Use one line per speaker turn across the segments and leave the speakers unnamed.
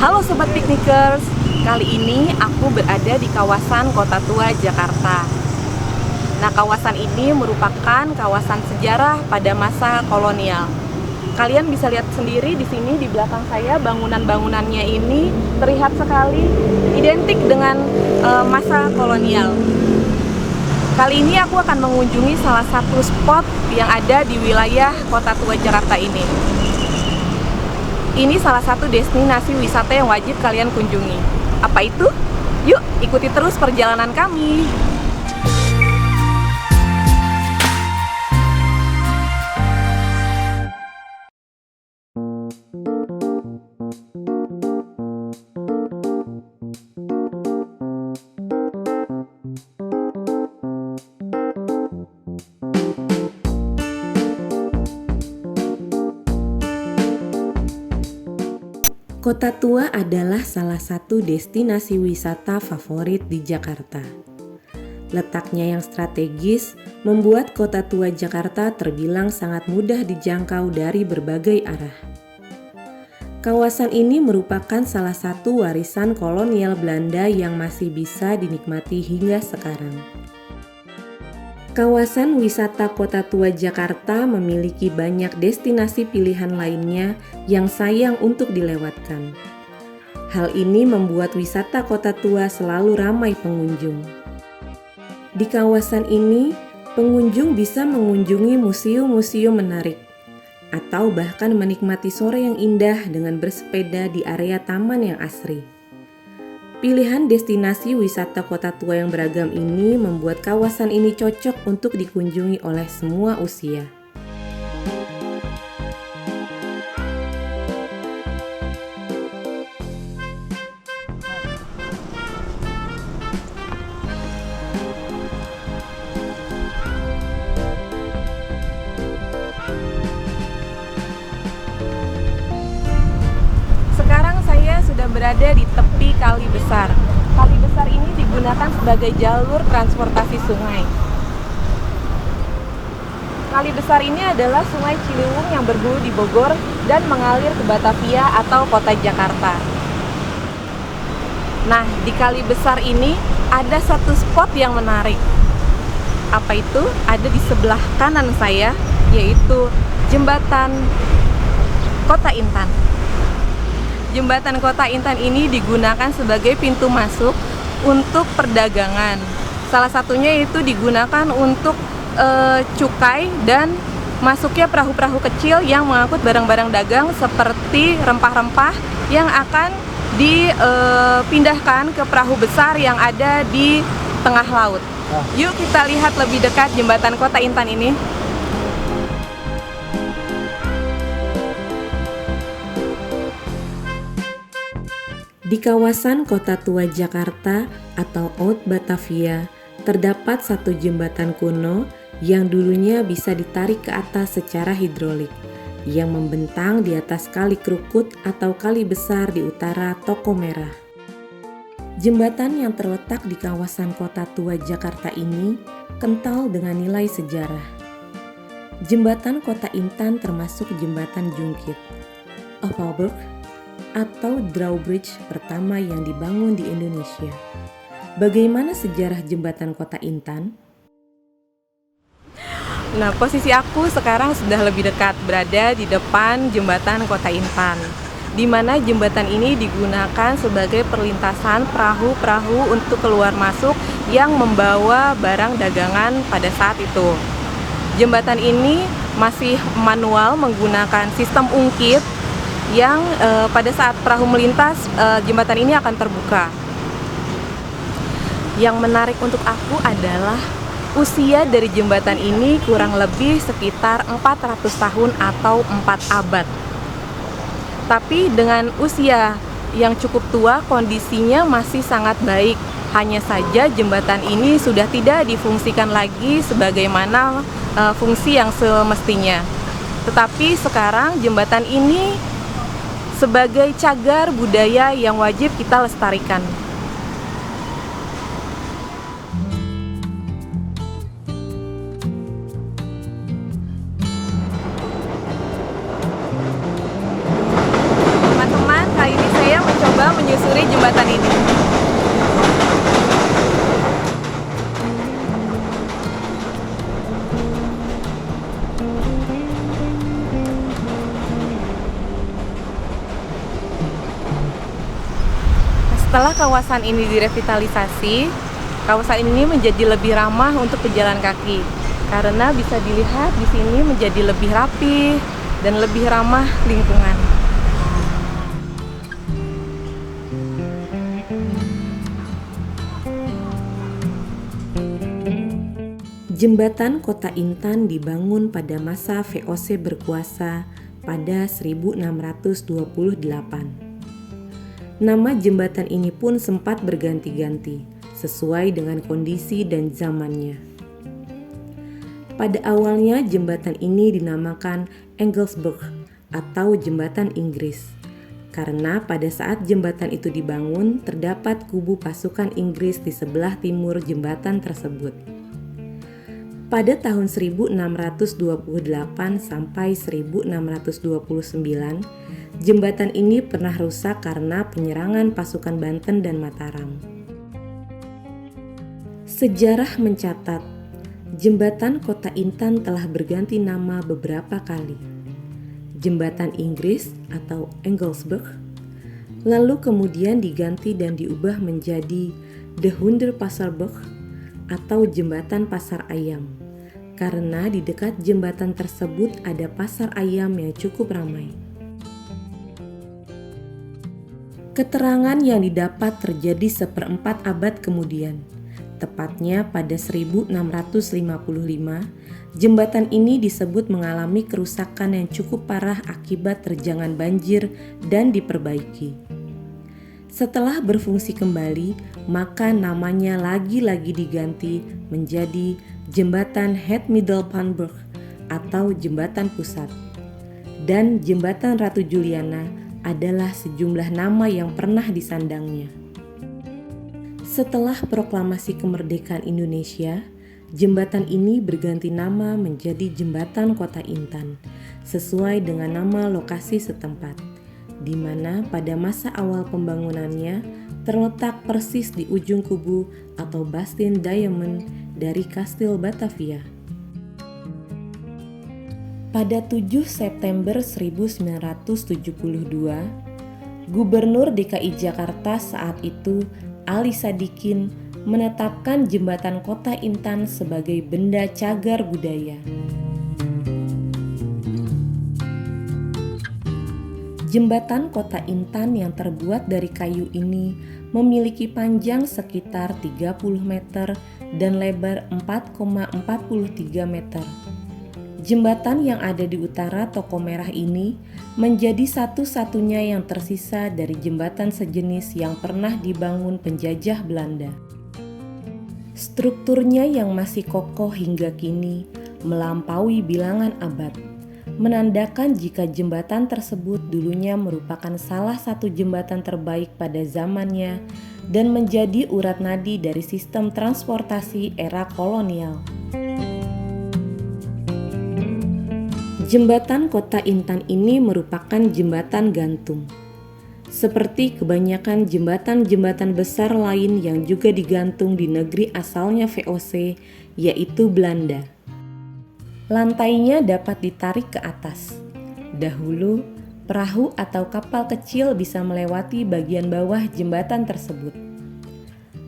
Halo Sobat Piknikers, kali ini aku berada di kawasan Kota Tua, Jakarta. Nah, kawasan ini merupakan kawasan sejarah pada masa kolonial. Kalian bisa lihat sendiri di sini di belakang saya, bangunan-bangunannya ini terlihat sekali identik dengan masa kolonial. Kali ini aku akan mengunjungi salah satu spot yang ada di wilayah Kota Tua, Jakarta ini. Ini salah satu destinasi wisata yang wajib kalian kunjungi. Apa itu? Yuk, ikuti terus perjalanan kami.
Kota Tua adalah salah satu destinasi wisata favorit di Jakarta. Letaknya yang strategis membuat Kota Tua Jakarta terbilang sangat mudah dijangkau dari berbagai arah. Kawasan ini merupakan salah satu warisan kolonial Belanda yang masih bisa dinikmati hingga sekarang. Kawasan wisata Kota Tua Jakarta memiliki banyak destinasi pilihan lainnya yang sayang untuk dilewatkan. Hal ini membuat wisata Kota Tua selalu ramai pengunjung. Di kawasan ini, pengunjung bisa mengunjungi museum-museum menarik, atau bahkan menikmati sore yang indah dengan bersepeda di area taman yang asri. Pilihan destinasi wisata Kota Tua yang beragam ini membuat kawasan ini cocok untuk dikunjungi oleh semua usia.
Sekarang saya sudah berada di tepi Kali Besar. Kali Besar ini digunakan sebagai jalur transportasi sungai. Kali Besar ini adalah Sungai Ciliwung yang berhulu di Bogor dan mengalir ke Batavia atau kota Jakarta. Nah, di Kali Besar ini ada satu spot yang menarik. Apa itu? Ada di sebelah kanan saya, yaitu Jembatan Kota Intan. Jembatan Kota Intan ini digunakan sebagai pintu masuk untuk perdagangan. Salah satunya itu digunakan untuk cukai dan masuknya perahu-perahu kecil yang mengangkut barang-barang dagang seperti rempah-rempah yang akan dipindahkan ke perahu besar yang ada di tengah laut. Yuk kita lihat lebih dekat Jembatan Kota Intan ini.
Di kawasan Kota Tua Jakarta atau Oud Batavia, terdapat satu jembatan kuno yang dulunya bisa ditarik ke atas secara hidrolik, yang membentang di atas Kali Krukut atau Kali Besar di utara Toko Merah. Jembatan yang terletak di kawasan Kota Tua Jakarta ini kental dengan nilai sejarah. Jembatan Kota Intan termasuk Jembatan Jungkit, Opalberg, atau drawbridge pertama yang dibangun di Indonesia. Bagaimana sejarah Jembatan Kota Intan?
Nah, posisi aku sekarang sudah lebih dekat berada di depan Jembatan Kota Intan, di mana jembatan ini digunakan sebagai perlintasan perahu-perahu untuk keluar masuk yang membawa barang dagangan pada saat itu. Jembatan ini masih manual menggunakan sistem ungkit yang pada saat perahu melintas, jembatan ini akan terbuka. Yang menarik untuk aku adalah usia dari jembatan ini kurang lebih sekitar 400 tahun atau 4 abad. Tapi dengan usia yang cukup tua, kondisinya masih sangat baik. Hanya saja jembatan ini sudah tidak difungsikan lagi sebagaimana fungsi yang semestinya. Tetapi sekarang jembatan ini sebagai cagar budaya yang wajib kita lestarikan. Teman-teman, kali ini saya mencoba Setelah kawasan ini direvitalisasi, kawasan ini menjadi lebih ramah untuk pejalan kaki karena bisa dilihat di sini menjadi lebih rapi dan lebih ramah lingkungan.
Jembatan Kota Intan dibangun pada masa VOC berkuasa pada 1628. Nama jembatan ini pun sempat berganti-ganti sesuai dengan kondisi dan zamannya. Pada awalnya jembatan ini dinamakan Engelsburg atau Jembatan Inggris, karena pada saat jembatan itu dibangun terdapat kubu pasukan Inggris di sebelah timur jembatan tersebut. Pada tahun 1628 sampai 1629, jembatan ini pernah rusak karena penyerangan pasukan Banten dan Mataram. Sejarah mencatat, jembatan Kota Intan telah berganti nama beberapa kali. Jembatan Inggris atau Engelsburg, lalu kemudian diganti dan diubah menjadi De Hundertpasserbrug atau Jembatan Pasar Ayam, karena di dekat jembatan tersebut ada pasar ayam yang cukup ramai. Keterangan yang didapat terjadi seperempat abad kemudian, tepatnya pada 1655, jembatan ini disebut mengalami kerusakan yang cukup parah akibat terjangan banjir dan diperbaiki. Setelah berfungsi kembali, maka namanya lagi-lagi diganti menjadi Jembatan Het-Middelpanbrug atau Jembatan Pusat. Dan Jembatan Ratu Juliana adalah sejumlah nama yang pernah disandangnya. Setelah proklamasi kemerdekaan Indonesia, jembatan ini berganti nama menjadi Jembatan Kota Intan, sesuai dengan nama lokasi setempat, di mana pada masa awal pembangunannya terletak persis di ujung kubu atau Bastion Diamond dari Kastil Batavia. Pada 7 September 1972, Gubernur DKI Jakarta saat itu, Ali Sadikin, menetapkan Jembatan Kota Intan sebagai benda cagar budaya. Jembatan Kota Intan yang terbuat dari kayu ini memiliki panjang sekitar 30 meter dan lebar 4,43 meter. Jembatan yang ada di utara Toko Merah ini menjadi satu-satunya yang tersisa dari jembatan sejenis yang pernah dibangun penjajah Belanda. Strukturnya yang masih kokoh hingga kini melampaui bilangan abad, menandakan jika jembatan tersebut dulunya merupakan salah satu jembatan terbaik pada zamannya dan menjadi urat nadi dari sistem transportasi era kolonial. Jembatan Kota Intan ini merupakan jembatan gantung. Seperti kebanyakan jembatan-jembatan besar lain yang juga digantung di negeri asalnya VOC, yaitu Belanda. Lantainya dapat ditarik ke atas. Dahulu, perahu atau kapal kecil bisa melewati bagian bawah jembatan tersebut.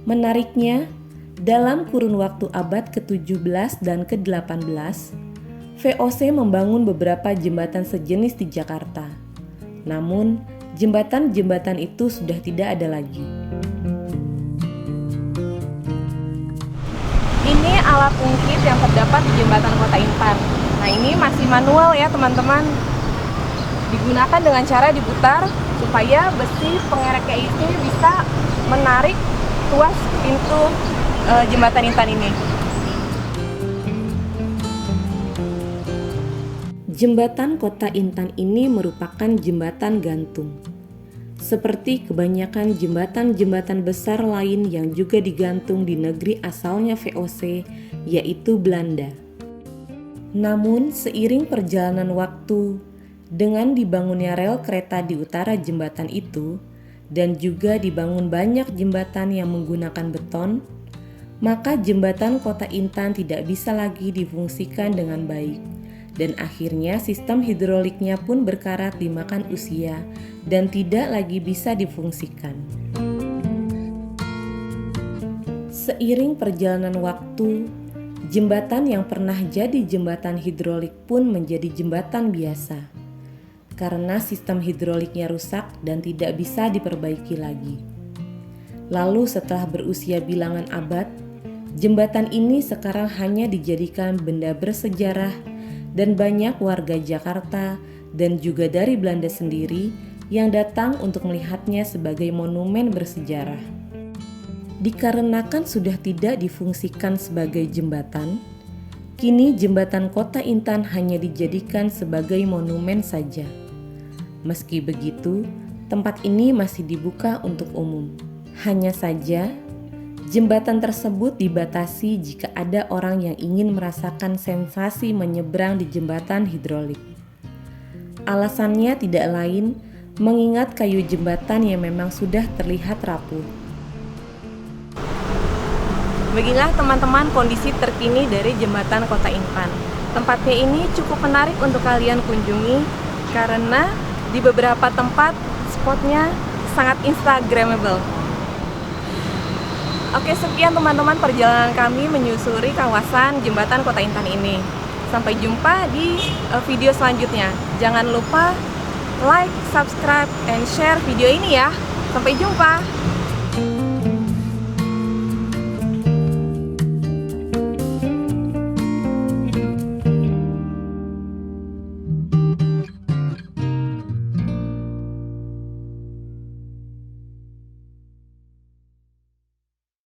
Menariknya, dalam kurun waktu abad ke-17 dan ke-18, VOC membangun beberapa jembatan sejenis di Jakarta. Namun, jembatan-jembatan itu sudah tidak ada lagi.
Ini alat ungkit yang terdapat di Jembatan Kota Intan. Nah, ini masih manual ya teman-teman. Digunakan dengan cara diputar supaya besi pengereknya ini bisa menarik tuas pintu Jembatan Intan ini.
Jembatan Kota Intan ini merupakan jembatan gantung. Seperti kebanyakan jembatan-jembatan besar lain yang juga digantung di negeri asalnya VOC, yaitu Belanda. Namun, seiring perjalanan waktu, dengan dibangunnya rel kereta di utara jembatan itu, dan juga dibangun banyak jembatan yang menggunakan beton, maka jembatan Kota Intan tidak bisa lagi difungsikan dengan baik. Dan akhirnya sistem hidroliknya pun berkarat dimakan usia dan tidak lagi bisa difungsikan. Seiring perjalanan waktu, jembatan yang pernah jadi jembatan hidrolik pun menjadi jembatan biasa karena sistem hidroliknya rusak dan tidak bisa diperbaiki lagi. Lalu setelah berusia bilangan abad, jembatan ini sekarang hanya dijadikan benda bersejarah dan banyak warga Jakarta dan juga dari Belanda sendiri yang datang untuk melihatnya sebagai monumen bersejarah. Dikarenakan sudah tidak difungsikan sebagai jembatan, kini jembatan Kota Intan hanya dijadikan sebagai monumen saja. Meski begitu, tempat ini masih dibuka untuk umum. Hanya saja, jembatan tersebut dibatasi jika ada orang yang ingin merasakan sensasi menyeberang di jembatan hidrolik. Alasannya tidak lain mengingat kayu jembatan yang memang sudah terlihat rapuh.
Beginilah teman-teman kondisi terkini dari jembatan Kota Intan. Tempatnya ini cukup menarik untuk kalian kunjungi karena di beberapa tempat spotnya sangat instagramable. Oke, sekian teman-teman perjalanan kami menyusuri kawasan jembatan Kota Intan ini. Sampai jumpa di video selanjutnya. Jangan lupa like, subscribe, and share video ini ya. Sampai jumpa.